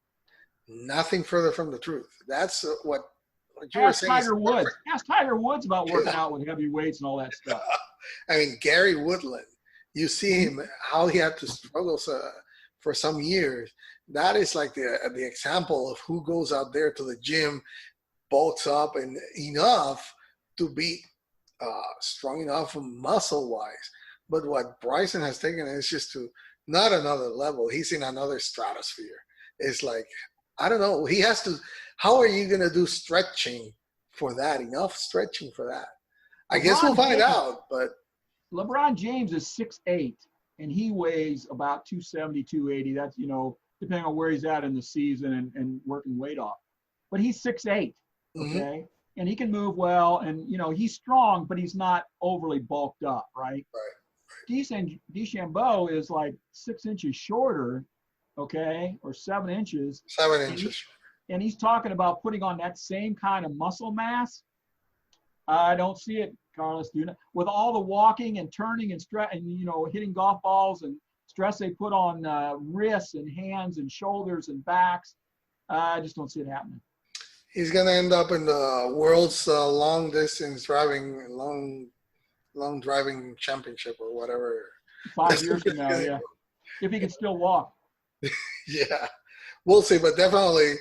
Speaker 1: Nothing further from the truth. That's what you were saying.
Speaker 2: Tiger Woods. Ask Tiger Woods about working out with heavy weights and all that stuff.
Speaker 1: I mean, Gary Woodland, you see him, how he had to struggle for some years. That is like the example of who goes out there to the gym, bulks up and enough to be strong enough muscle-wise. But what Bryson has taken is just to not another level. He's in another stratosphere. It's like, I don't know. He has to. How are you going to do stretching for that? Enough stretching for that? I guess we'll find out. But
Speaker 2: LeBron James is 6'8", and he weighs about 270, 280. That's, depending on where he's at in the season and working weight off. But he's 6'8", okay? Mm-hmm. And he can move well, and, he's strong, but he's not overly bulked up, right?
Speaker 1: Right.
Speaker 2: DeChambeau is like 6 inches shorter, okay, or 7 inches.
Speaker 1: 7 inches.
Speaker 2: And he's talking about putting on that same kind of muscle mass. I don't see it, Carlos. With all the walking and turning and hitting golf balls and stress they put on wrists and hands and shoulders and backs, I just don't see it happening.
Speaker 1: He's going to end up in the world's long driving championship or whatever.
Speaker 2: 5 years from now, yeah. If he can still walk.
Speaker 1: Yeah, we'll see. But definitely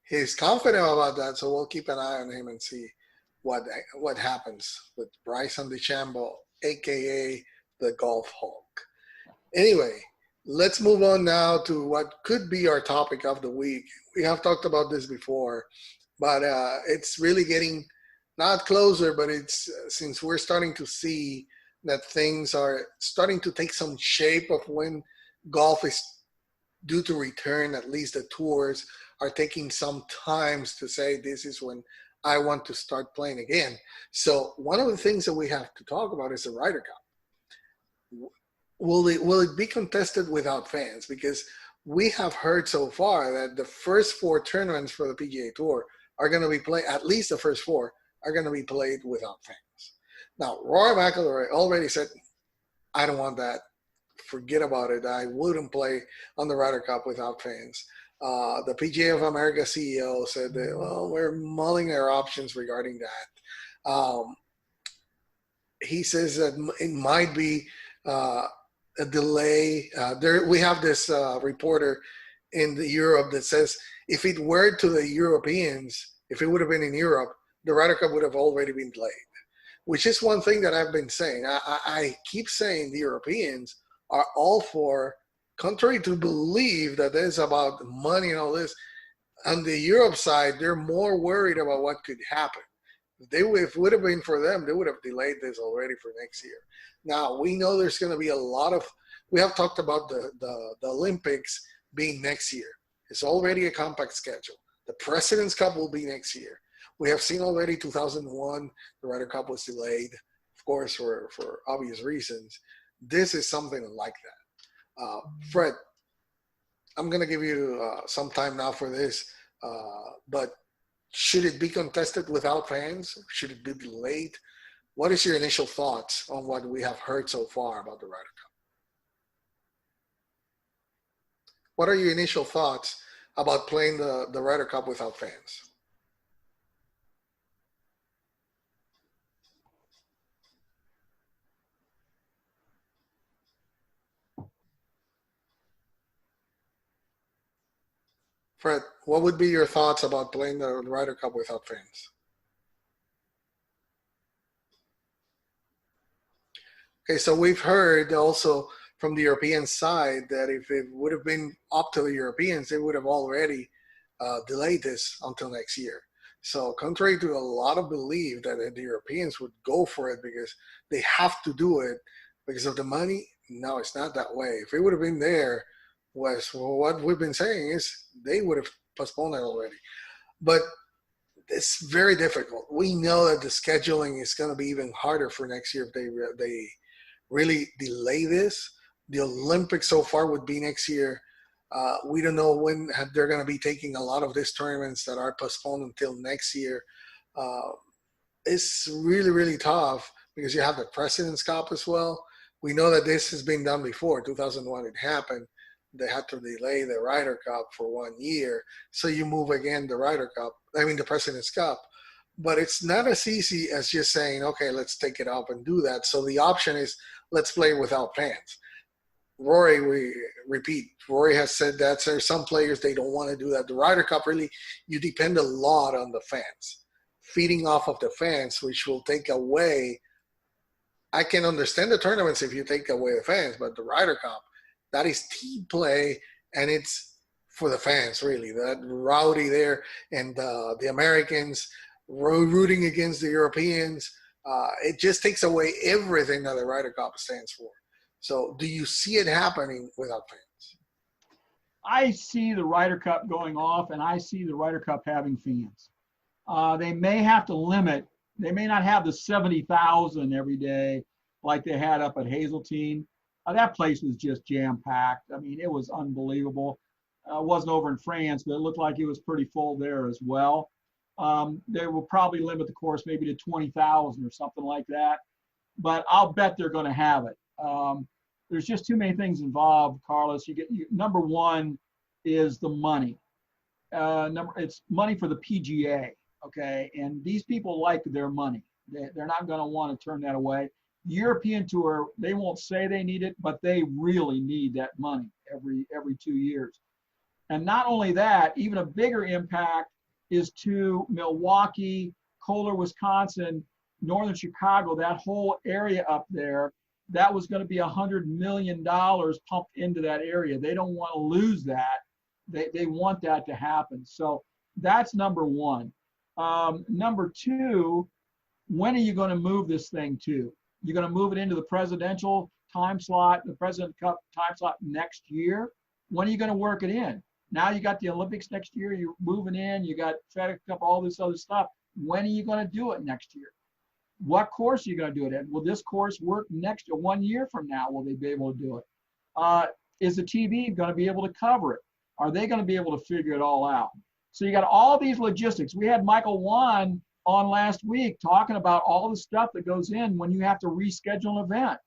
Speaker 1: he's confident about that. So we'll keep an eye on him and see what happens with Bryson DeChambeau, a.k.a. the Golf Hulk. Anyway, let's move on now to what could be our topic of the week. We have talked about this before, but it's really getting not closer, but it's since we're starting to see that things are starting to take some shape of when golf is due to return. At least the tours are taking some times to say this is when I want to start playing again. So one of the things that we have to talk about is the Ryder Cup. Will it be contested without fans? Because we have heard so far that the first 4 tournaments for the PGA Tour are going to be played, at least the first 4 are going to be played without fans. Now, Rory McIlroy already said, I don't want that. Forget about it. I wouldn't play on the Ryder Cup without fans. The PGA of America CEO said that, well, we're mulling our options regarding that. He says that it might be a delay. We have this reporter in Europe that says if it were to the Europeans, if it would have been in Europe, the Ryder Cup would have already been played, which is one thing that I've been saying. I keep saying the Europeans are all for, contrary to believe that it's about money and all this, on the Europe side, they're more worried about what could happen. If it would have been for them, they would have delayed this already for next year. Now, we know there's going to be a lot of, we have talked about the Olympics being next year. It's already a compact schedule. The President's Cup will be next year. We have seen already 2001, the Ryder Cup was delayed, of course, for obvious reasons. This is something like that. Fred, I'm going to give you some time now for this, but should it be contested without fans? Should it be delayed? What is your initial thoughts on what we have heard so far about the Ryder Cup? What are your initial thoughts about playing the Ryder Cup without fans? Fred, what would be your thoughts about playing the Ryder Cup without fans? Okay, so we've heard also from the European side that if it would have been up to the Europeans, they would have already delayed this until next year. So contrary to a lot of belief that the Europeans would go for it because they have to do it because of the money, no, it's not that way. If it would have been there, what we've been saying is they would have postponed it already. But it's very difficult. We know that the scheduling is going to be even harder for next year if they really delay this. The Olympics so far would be next year. We don't know when they're going to be taking a lot of these tournaments that are postponed until next year. Uh, it's really, really tough because you have the President's Cup as well. We know that this has been done before. 2001, it happened. They had to delay the Ryder Cup for 1 year. So you move again the President's Cup. But it's not as easy as just saying, okay, let's take it up and do that. So the option is let's play without fans. Rory has said that there's some players, they don't want to do that. The Ryder Cup, really, you depend a lot on the fans, feeding off of the fans, which will take away. I can understand the tournaments if you take away the fans, but the Ryder Cup, that is team play, and it's for the fans, really. That rowdy there, and the Americans rooting against the Europeans, it just takes away everything that the Ryder Cup stands for. So do you see it happening without fans?
Speaker 2: I see the Ryder Cup going off, and I see the Ryder Cup having fans. They may have to limit. They may not have the 70,000 every day like they had up at Hazeltine. That place was just jam-packed. I mean, it was unbelievable. It wasn't over in France, but it looked like it was pretty full there as well. They will probably limit the course maybe to 20,000 or something like that. But I'll bet they're going to have it. There's just too many things involved, Carlos. Number one is the money. It's money for the PGA, okay? And these people like their money. They're not going to want to turn that away. European Tour, they won't say they need it, but they really need that money every 2 years. And not only that, even a bigger impact is to Milwaukee, Kohler, Wisconsin, northern Chicago, that whole area up there. That was going to be $100 million pumped into that area. They don't want to lose that. They want that to happen. So that's number one. Number two, when are you going to move this thing to? You're going to move it into the presidential time slot, the President Cup time slot next year? When are you going to work it in? Now you got the Olympics next year. You're moving in. You got FedEx Cup, all this other stuff. When are you going to do it next year? What course are you going to do it in? Will this course work next 1 year from now? Will they be able to do it? Is the TV going to be able to cover it? Are they going to be able to figure it all out? So you got all these logistics. We had Michael Wan on last week talking about all the stuff that goes in when you have to reschedule an event.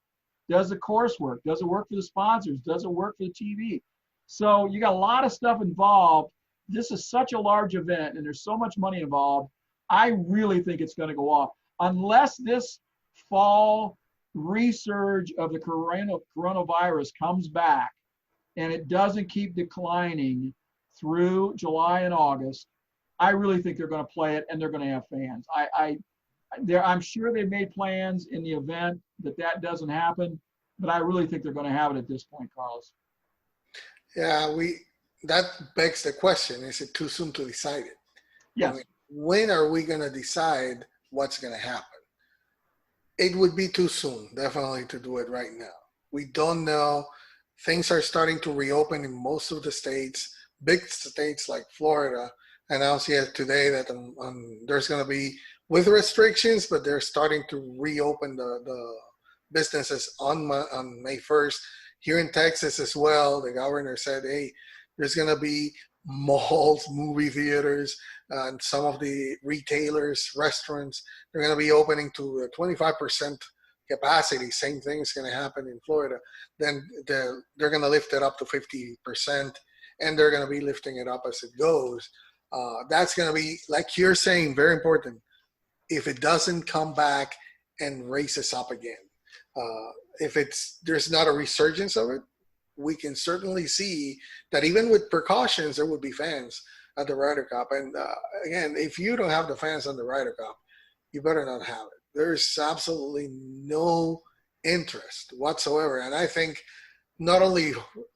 Speaker 2: Does the course work? Does it work for the sponsors? Does it work for the TV? So you got a lot of stuff involved. This is such a large event and there's so much money involved. I really think it's going to go off. Unless this fall resurge of the coronavirus comes back and it doesn't keep declining through July and August, I really think they're going to play it and they're going to have fans. I'm sure they made plans in the event that doesn't happen, but I really think they're going to have it at this point, Carlos.
Speaker 1: Yeah, that begs the question, is it too soon to decide it?
Speaker 2: Yes.
Speaker 1: I mean, when are we going to decide what's going to happen? It would be too soon, definitely, to do it right now. We don't know. Things are starting to reopen in most of the states. Big states like Florida announced yet today that there's going to be, with restrictions, but they're starting to reopen the businesses on May 1st. Here in Texas as well, the governor said, hey, there's going to be malls, movie theaters, and some of the retailers, restaurants, they're going to be opening to 25% capacity. Same thing is going to happen in Florida. Then they're going to lift it up to 50%, and they're going to be lifting it up as it goes. That's going to be, like you're saying, very important. If it doesn't come back and races up again, if there's not a resurgence of it, we can certainly see that even with precautions, there would be fans at the Ryder Cup. And again, if you don't have the fans on the Ryder Cup, you better not have it. There's absolutely no interest whatsoever. And I think not only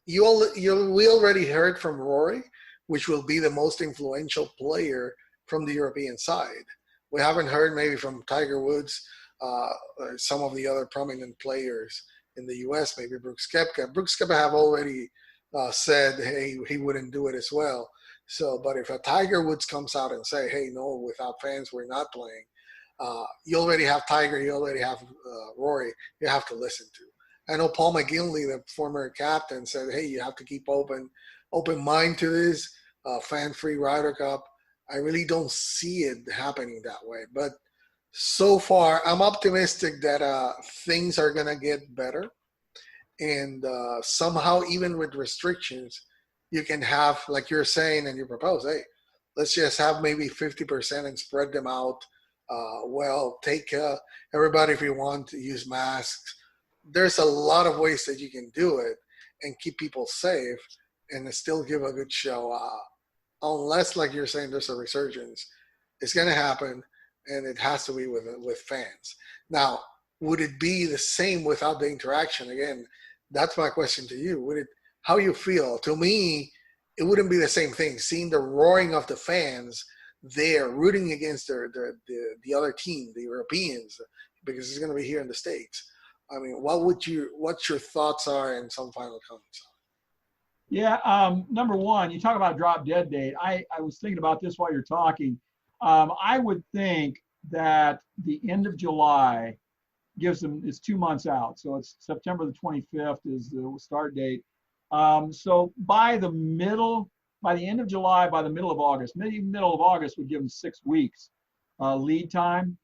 Speaker 1: we already heard from Rory, which will be the most influential player from the European side. We haven't heard maybe from Tiger Woods, or some of the other prominent players in the U.S., maybe Brooks Koepka. Brooks Koepka have already said, hey, he wouldn't do it as well. So, but if a Tiger Woods comes out and say, "Hey, no, without fans, we're not playing," you already have Tiger, you already have Rory. You have to listen to. I know Paul McGinley, the former captain, said, "Hey, you have to keep open mind to this fan-free Ryder Cup." I really don't see it happening that way, but so far, I'm optimistic that things are gonna get better, and somehow, even with restrictions, you can have, like you're saying, and you propose, hey, let's just have maybe 50% and spread them out. Well, take everybody, if you want to use masks. There's a lot of ways that you can do it and keep people safe and still give a good show. Unless, like you're saying, there's a resurgence, it's going to happen, and it has to be with fans. Now, would it be the same without the interaction? Again, that's my question to you. Would it? How you feel? To me, it wouldn't be the same thing. Seeing the roaring of the fans there, rooting against the other team, the Europeans, because it's going to be here in the States. I mean, what's your thoughts are, and some final comments on
Speaker 2: Yeah, number one, you talk about drop dead date. I was thinking about this while you're talking. I would think that the end of July gives them, it's 2 months out. So it's September the 25th is the start date. So by the end of July, by the middle of August, maybe middle of August would give them 6 weeks lead time.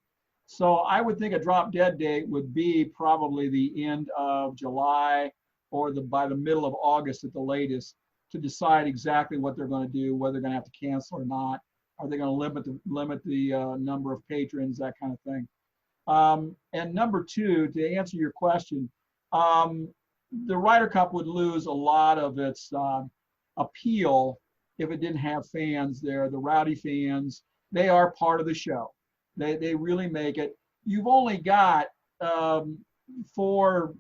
Speaker 2: So I would think a drop dead date would be probably the end of July or by the middle of August at the latest to decide exactly what they're going to do, whether they're going to have to cancel or not. Are they going to limit the number of patrons, that kind of thing. And number two, to answer your question, the Ryder Cup would lose a lot of its appeal if it didn't have fans there. The rowdy fans, they are part of the show. They really make it. You've only got four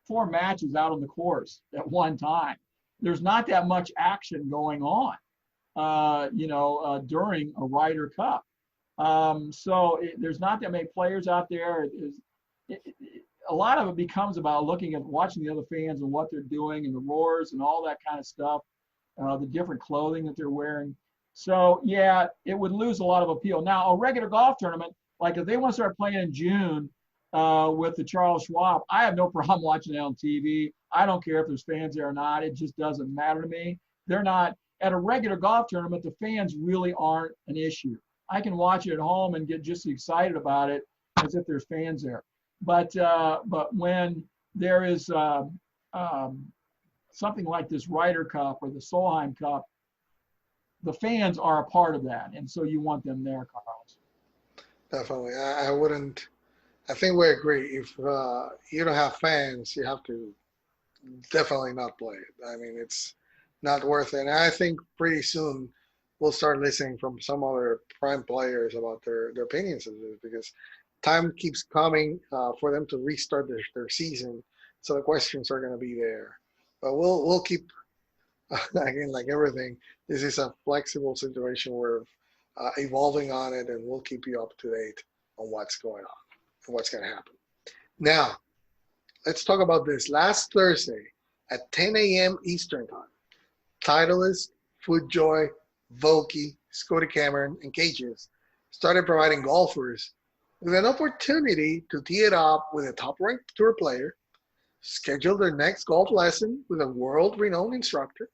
Speaker 2: matches out on the course at one time. There's not that much action going on, during a Ryder Cup. So there's not that many players out there. A lot of it becomes about watching the other fans and what they're doing and the roars and all that kind of stuff, the different clothing that they're wearing. So yeah, it would lose a lot of appeal. Now, a regular golf tournament, like if they want to start playing in June with the Charles Schwab, I have no problem watching it on TV. I don't care if there's fans there or not. It just doesn't matter to me. They're not, at a regular golf tournament, the fans really aren't an issue. I can watch it at home and get just as excited about it as if there's fans there. But when there is something like this Ryder Cup or the Solheim Cup, the fans are a part of that, and so you want them there, Carlos.
Speaker 1: Definitely. I wouldn't. I think we agree. If you don't have fans, you have to definitely not play it. I mean, it's not worth it. And I think pretty soon we'll start listening from some other prime players about their opinions of this, because time keeps coming for them to restart their season. So the questions are going to be there. But we'll keep, again, like everything, this is a flexible situation. We're evolving on it, and we'll keep you up to date on what's going on and what's going to happen. Now, let's talk about this. Last Thursday at 10 a.m. Eastern Time, Titleist, FootJoy, Vokey, Scotty Cameron, and Cages started providing golfers with an opportunity to tee it up with a top-ranked tour player, schedule their next golf lesson with a world-renowned instructor,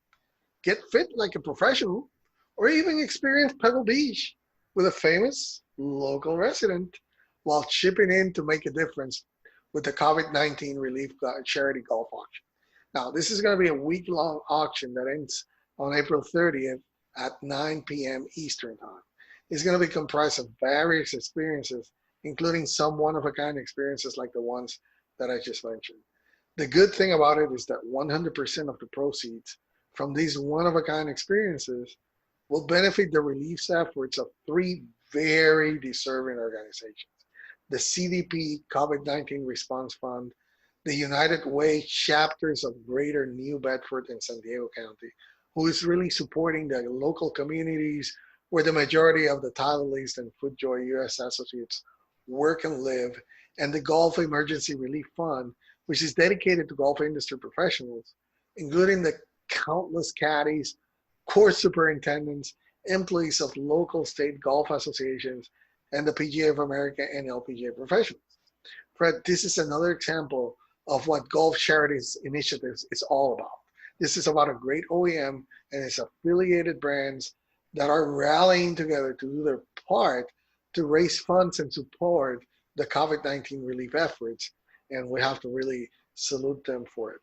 Speaker 1: get fit like a professional, or even experience Pebble Beach with a famous local resident while chipping in to make a difference with the COVID-19 relief charity golf auction. Now, this is going to be a week-long auction that ends on April 30th at 9 p.m. Eastern Time. It's going to be comprised of various experiences, including some one-of-a-kind experiences like the ones that I just mentioned. The good thing about it is that 100% of the proceeds from these one-of-a-kind experiences will benefit the relief efforts of 3 very deserving organizations: the CDP COVID-19 Response Fund, the United Way chapters of Greater New Bedford and San Diego County, who is really supporting the local communities where the majority of the Titleist and FootJoy U.S. associates work and live, and the Gulf Emergency Relief Fund, which is dedicated to golf industry professionals, including the countless caddies, course superintendents, employees of local state golf associations, and the PGA of America and LPGA professionals. Fred, this is another example of what Golf Charities Initiatives is all about. This is about a great OEM and its affiliated brands that are rallying together to do their part to raise funds and support the COVID-19 relief efforts. And we have to really salute them for it.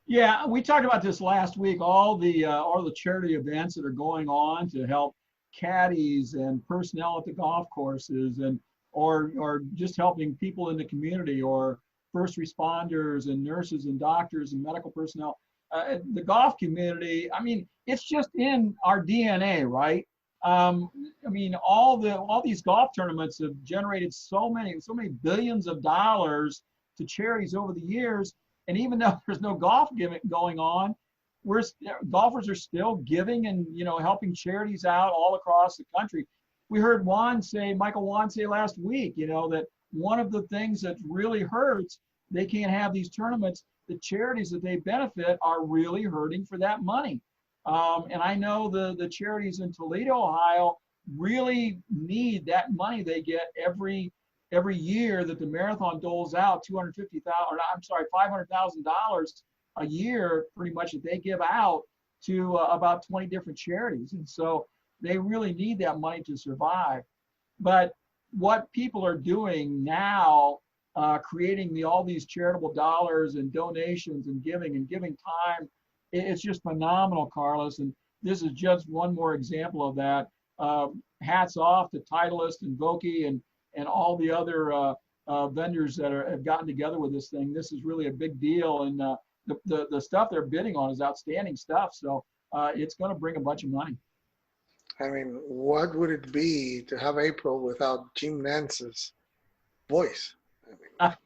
Speaker 2: Yeah, we talked about this last week. All the charity events that are going on to help caddies and personnel at the golf courses, and or just helping people in the community, or first responders and nurses and doctors and medical personnel. The golf community, I mean, it's just in our DNA, right? I mean, all these golf tournaments have generated so many billions of dollars to charities over the years. And even though there's no golf gimmick going on, golfers are still giving and, you know, helping charities out all across the country. We heard Michael Wan say last week, you know, that one of the things that really hurts, they can't have these tournaments. The charities that they benefit are really hurting for that money. And I know the charities in Toledo, Ohio, really need that money they get every year that the marathon doles out $500,000 a year, pretty much, that they give out to about 20 different charities. And so they really need that money to survive. But what people are doing now, creating all these charitable dollars and donations and giving time, it's just phenomenal, Carlos. And this is just one more example of that. Hats off to Titleist and Vokey and all the other vendors that have gotten together with this thing. This is really a big deal, and the stuff they're bidding on is outstanding stuff. So it's going to bring a bunch of money.
Speaker 1: I mean, what would it be to have April without Jim Nance's voice? I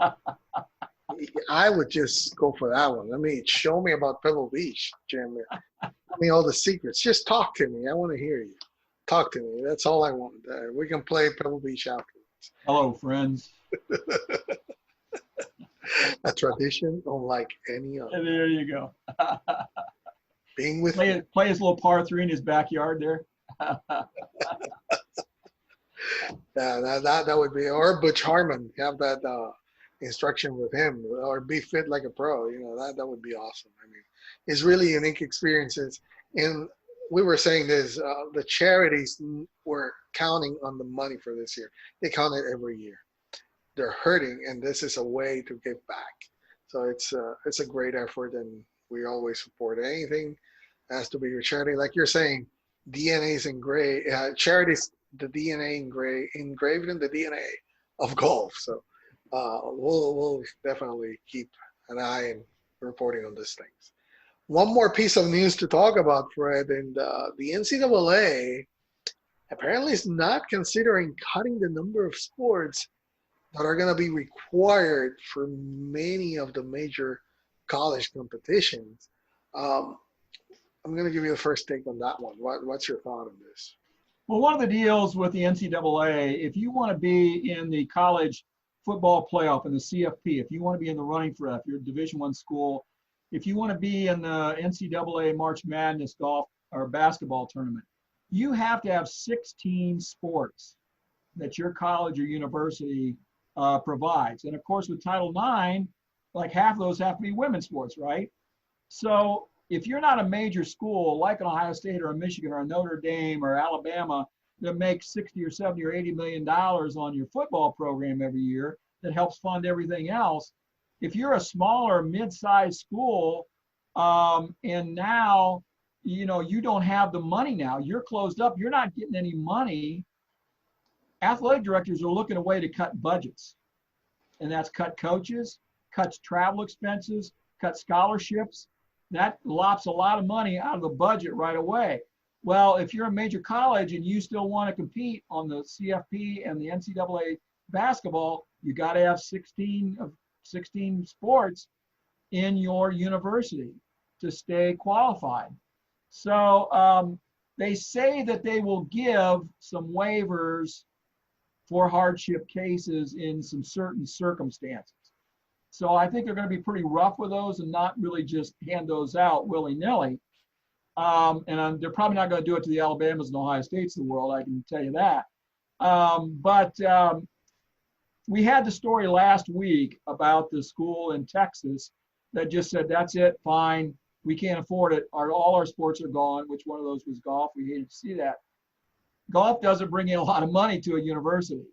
Speaker 1: mean, I would just go for that one. I mean, show me about Pebble Beach, Jim. Tell me all the secrets. Just talk to me. I want to hear you. Talk to me. That's all I want. We can play Pebble Beach afterwards.
Speaker 2: Hello, friends.
Speaker 1: A tradition unlike any other.
Speaker 2: And there you go.
Speaker 1: Being with
Speaker 2: play his little par 3 in his backyard there.
Speaker 1: Yeah, that would be, or Butch Harmon, have that instruction with him, or be fit like a pro. You know, that would be awesome. I mean, it's really unique experiences. And we were saying this, the charities were counting on the money for this year. They count it every year. They're hurting, and this is a way to give back. So it's a great effort, and we always support anything that has to be your charity. Like you're saying, DNA's engraved, charities, the DNA engraved in the DNA of golf. So we'll definitely keep an eye and reporting on these things. One more piece of news to talk about, Fred, and the NCAA apparently is not considering cutting the number of sports that are going to be required for many of the major college competitions. I'm going to give you the first take on that one. What's your thought on this?
Speaker 2: Well, one of the deals with the NCAA, if you want to be in the college football playoff in the CFP, if you want to be in the running for that, if you're a Division I school, if you want to be in the NCAA March Madness golf or basketball tournament, you have to have 16 sports that your college or university provides. And of course, with Title IX, like half of those have to be women's sports, right? So if you're not a major school like an Ohio State or a Michigan or a Notre Dame or Alabama that makes 60 or 70 or 80 million dollars on your football program every year that helps fund everything else, if you're a smaller mid-sized school and now you don't have the money, now you're closed up, you're not getting any money, athletic directors are looking at a way to cut budgets, and that's cut coaches, cuts travel expenses, cut scholarships. That lops a lot of money out of the budget right away. Well, if you're a major college and you still want to compete on the CFP and the NCAA basketball, you got to have 16 sports in your university to stay qualified. So they say that they will give some waivers for hardship cases in some certain circumstances. So I think they're going to be pretty rough with those and not really just hand those out willy-nilly. They're probably not going to do it to the Alabamas and Ohio States of the world, I can tell you that. We had the story last week about the school in Texas that just said, that's it, fine, we can't afford it. All our sports are gone, which one of those was golf. We hated to see that. Golf doesn't bring in a lot of money to a university.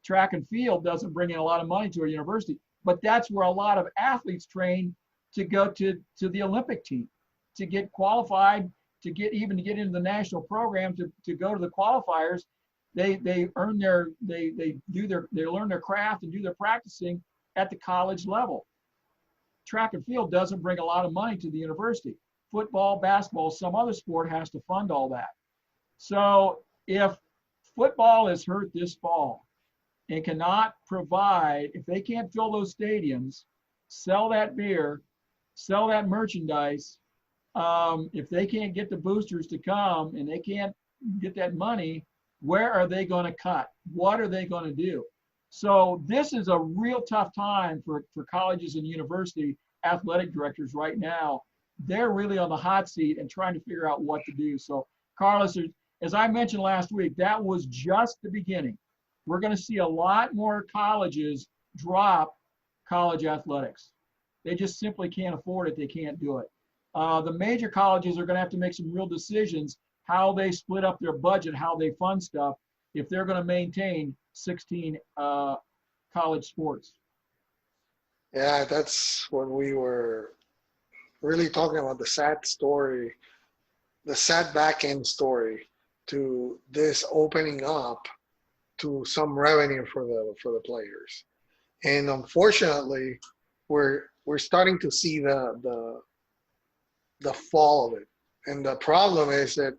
Speaker 2: Track and field doesn't bring in a lot of money to a university, but that's where a lot of athletes train to go to the Olympic team, to get qualified, to get into the national program, to go to the qualifiers. They learn their craft and do their practicing at the college level. Track and field doesn't bring a lot of money to the university. Football, basketball, some other sport has to fund all that. So if football is hurt this fall and cannot provide, if they can't fill those stadiums, sell that beer, sell that merchandise, if they can't get the boosters to come and they can't get that money, where are they going to cut? What are they going to do? So this is a real tough time for colleges and university athletic directors right now. They're really on the hot seat and trying to figure out what to do. So Carlos, as I mentioned last week, that was just the beginning. We're going to see a lot more colleges drop college athletics. They just simply can't afford it. They can't do it. The major colleges are going to have to make some real decisions how they split up their budget, how they fund stuff, if they're going to maintain 16 college sports.
Speaker 1: Yeah, that's when we were really talking about the sad story, the sad back end story to this opening up to some revenue for the players. And unfortunately, we're starting to see the fall of it. And the problem is that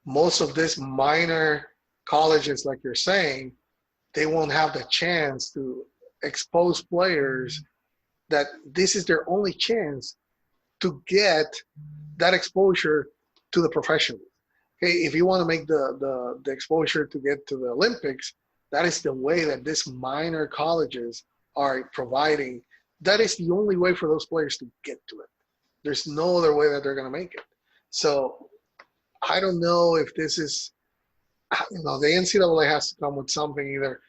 Speaker 1: most of these minor colleges, like you're saying, they won't have the chance to expose players that this is their only chance to get that exposure to the professionals. Okay, if you want to make the exposure to get to the Olympics, that is the way that these minor colleges are providing. That is the only way for those players to get to it. There's no other way that they're going to make it. So I don't know if this is, the NCAA has to come with something, either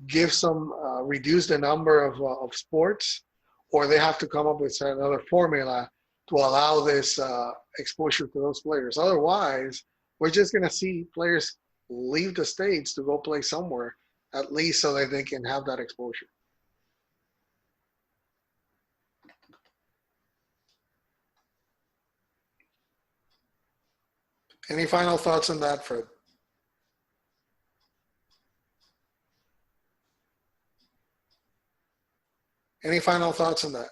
Speaker 1: give some, reduce the number of sports, or they have to come up with another formula to allow this exposure to those players. Otherwise, we're just going to see players leave the States to go play somewhere, at least so that they can have that exposure. Any final thoughts on that, Fred? Any final thoughts on that?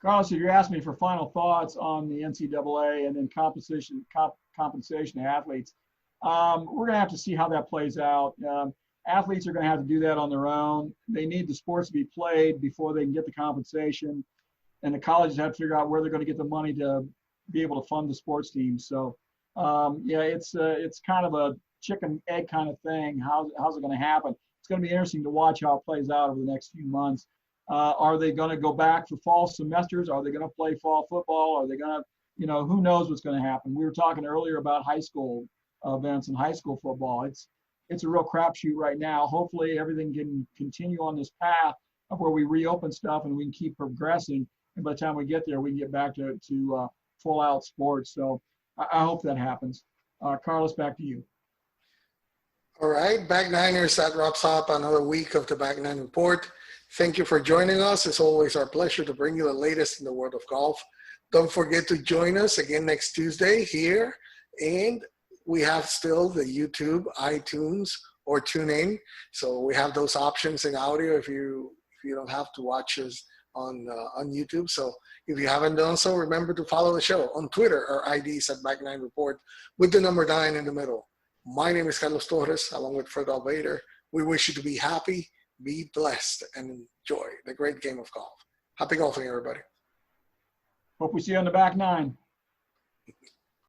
Speaker 2: Carlos, if you're asking me for final thoughts on the NCAA and then compensation to athletes, we're going to have to see how that plays out. Athletes are going to have to do that on their own. They need the sports to be played before they can get the compensation, and the colleges have to figure out where they're going to get the money to be able to fund the sports teams. So, yeah, it's kind of a chicken egg kind of thing. How's it going to happen? It's going to be interesting to watch how it plays out over the next few months. Are they going to go back for fall semesters? Are they going to play fall football? Are they going to, who knows what's going to happen? We were talking earlier about high school events and high school football. It's a real crapshoot right now. Hopefully everything can continue on this path of where we reopen stuff and we can keep progressing. And by the time we get there, we can get back to full out sports. So I hope that happens. Carlos, back to you.
Speaker 1: All right, Back Niners, that wraps up another week of the Back Nine Report. Thank you for joining us. It's always our pleasure to bring you the latest in the world of golf. Don't forget to join us again next Tuesday here. And we have still the YouTube, iTunes, or TuneIn. So we have those options in audio if you don't have to watch us on YouTube. So if you haven't done so, remember to follow the show on Twitter. Our ID is at Back9 Report with the number 9 in the middle. My name is Carlos Torres, along with Fred Alvader. We wish you to be happy, be blessed, and enjoy the great game of golf. Happy golfing, everybody.
Speaker 2: Hope we see you on the back nine.